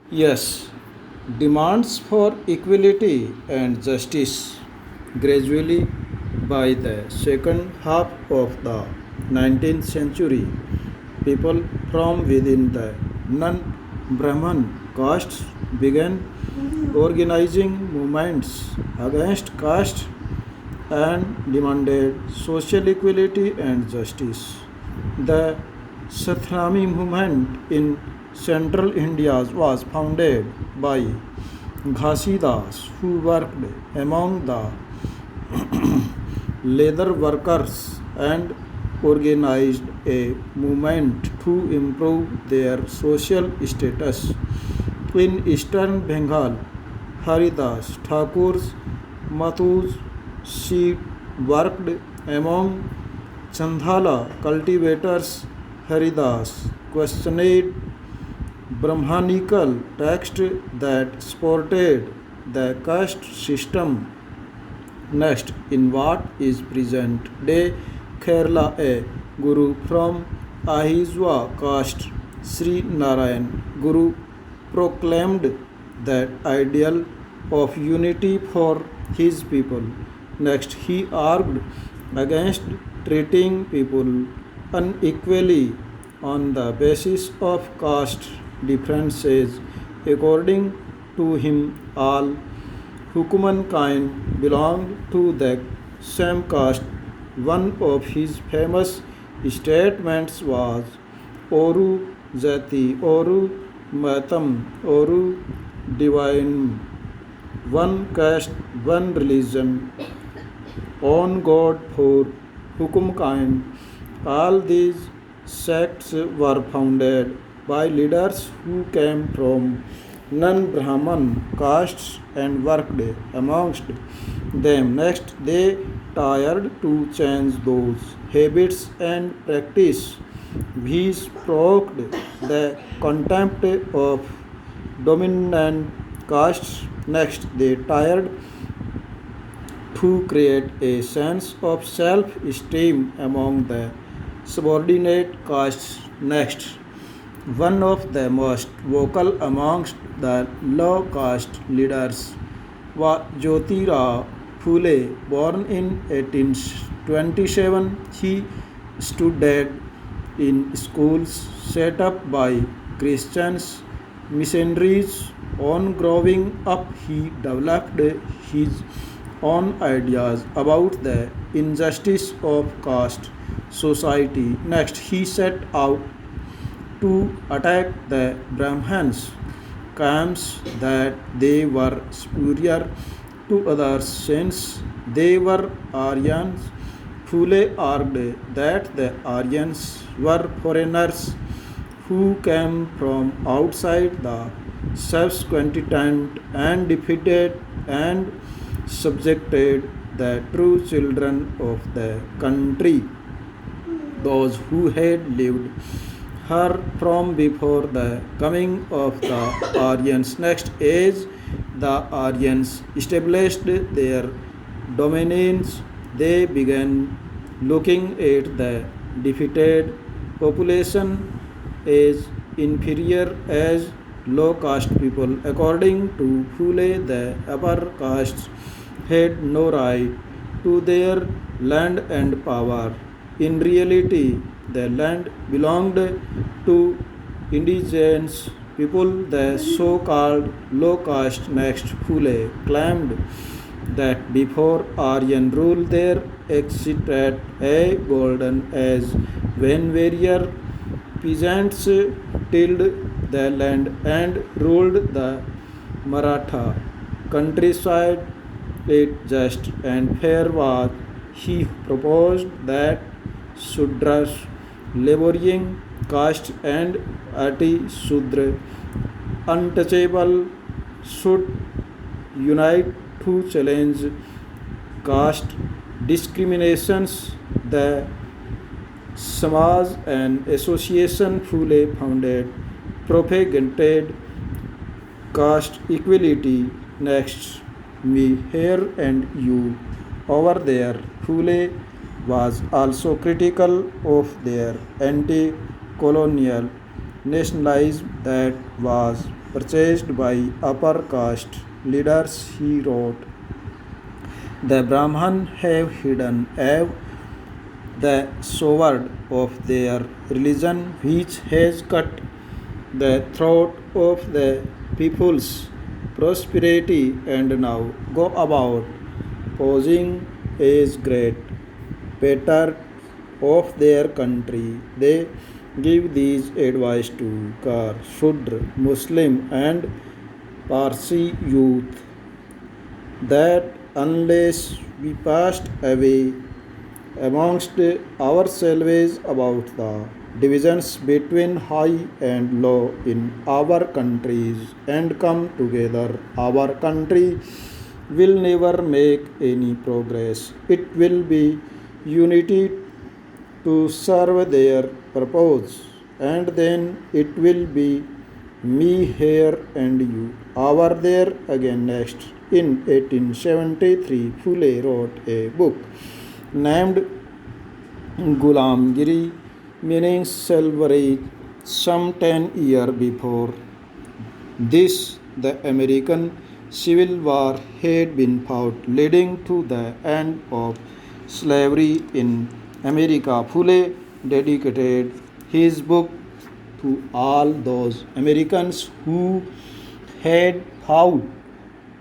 Yes, demands for equality and justice gradually by the second half of the 19th century, people from within the non Brahman castes began organizing movements against caste and demanded social equality and justice. The Sathrami movement in central India was founded by Ghasidas, who worked among the leather workers and organized a movement to improve their social status. In eastern Bengal, Haridas Thakur's Matuz seat worked among Chandala cultivators. Haridas questioned Brahmanical text that supported the caste system. Next, in what is present day Kerala, a Guru from Ahizwa caste, Sri Narayan Guru, proclaimed that ideal of unity for his people. Next, he argued against treating people unequally on the basis of caste differences. According to him, all humankind belonged to the same caste. One of his famous statements was Oru Jati, Oru Matam, Oru Divine, one caste, one religion, on God for humankind. All these sects were founded by leaders who came from non Brahman castes and worked amongst them. Next, they tried to change those habits and practice which provoked the contempt of dominant castes. Next, they tried to create a sense of self esteem among the subordinate castes. Next, one of the most vocal amongst the low caste leaders was Jyotirao Phule. Born in 1827, he studied in schools set up by Christians missionaries. On growing up, he developed his own ideas about the injustice of caste society. Next, he set out to attack the Brahmins, claims that they were superior to others since they were Aryans. Phule argued that the Aryans were foreigners who came from outside the subcontinent and defeated and subjected the true children of the country, those who had lived her from before the coming of the Aryans. Next, as the Aryans established their dominance, they began looking at the defeated population as inferior as low caste people. According to Phule, the upper castes had no right to their land and power. In reality, the land belonged to indigenous people, the so called low caste. Next, Phule claimed that before Aryan rule there existed a golden age when warrior peasants tilled the land and ruled the Maratha countryside. It just and fair was. He proposed that Sudras, laboring caste and Ati Sudra, untouchable, should unite to challenge caste discriminations. The Samaj and Association Phule founded propagated caste equality. Next, me here and you over there. Phule was also critical of their anti colonial nationalism that was purchased by upper caste leaders, he wrote. The Brahman have hidden the sword of their religion, which has cut the throat of the people's prosperity, and now go about posing as great patriots of their country. They give these advice to Kar, Shudra, Muslim, and Parsi youth that unless we passed away amongst ourselves about the divisions between high and low in our countries and come together, our country will never make any progress. It will be unity to serve their purpose, and then it will be me here and you over there again. Next, in 1873, Phule wrote a book named Gulamgiri, meaning slavery. Some 10 years before this, the American Civil War had been fought, leading to the end of slavery in America. Phule dedicated his book to all those Americans who had fought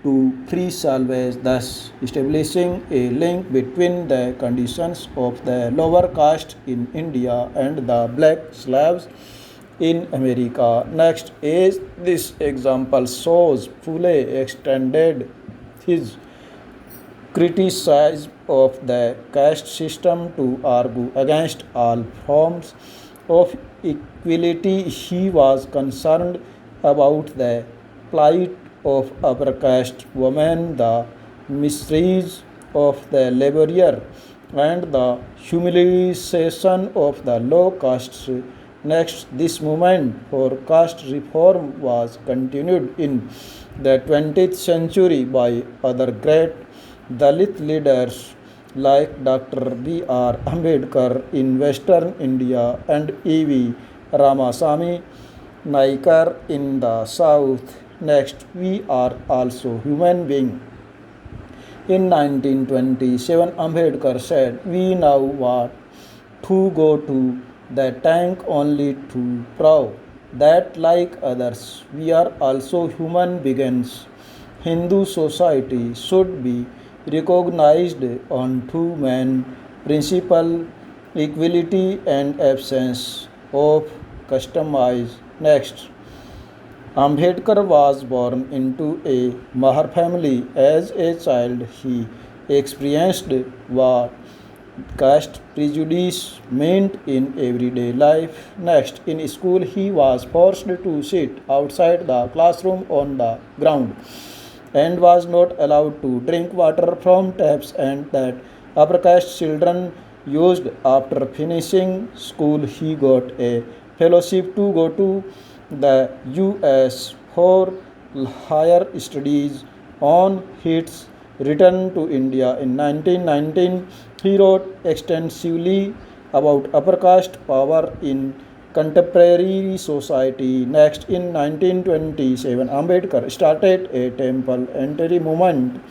to free slaves, thus establishing a link between the conditions of the lower caste in India and the black slaves in America. Next, as this example shows, Phule extended his criticism of the caste system to argue against all forms of equality. He was concerned about the plight of upper caste women, the miseries of the laborer, and the humiliation of the low castes. Next, this movement for caste reform was continued in the 20th century by other great Dalit leaders like Dr. B.R. Ambedkar in Western India and E.V. Ramasamy Naikar in the South. Next, we are also human beings. In 1927, Ambedkar said, "We now want to go to the tank only to prove that, like others, we are also human beings. Hindu society should be recognized on two main principles: equality and absence of customize." Next, Ambedkar was born into a Mahar family. As a child, he experienced what caste prejudice meant in everyday life. Next, in school, he was forced to sit outside the classroom on the ground and was not allowed to drink water from taps and that upper caste children used. After finishing school, he got a fellowship to go to the US for higher studies. On his return to India in 1919, he wrote extensively about upper caste power in contemporary society. Next, in 1927, Ambedkar started a temple entry movement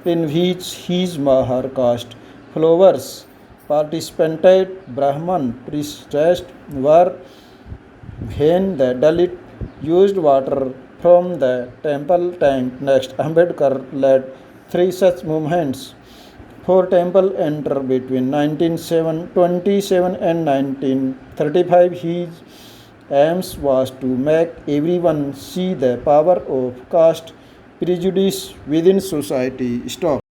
in which his Mahar caste followers participated. Brahman priests were when the Dalit used water from the temple tank. Next, Ambedkar led three such movements for temple enter between 1927 and 1935. His aim was to make everyone see the power of caste prejudice within society. Stop.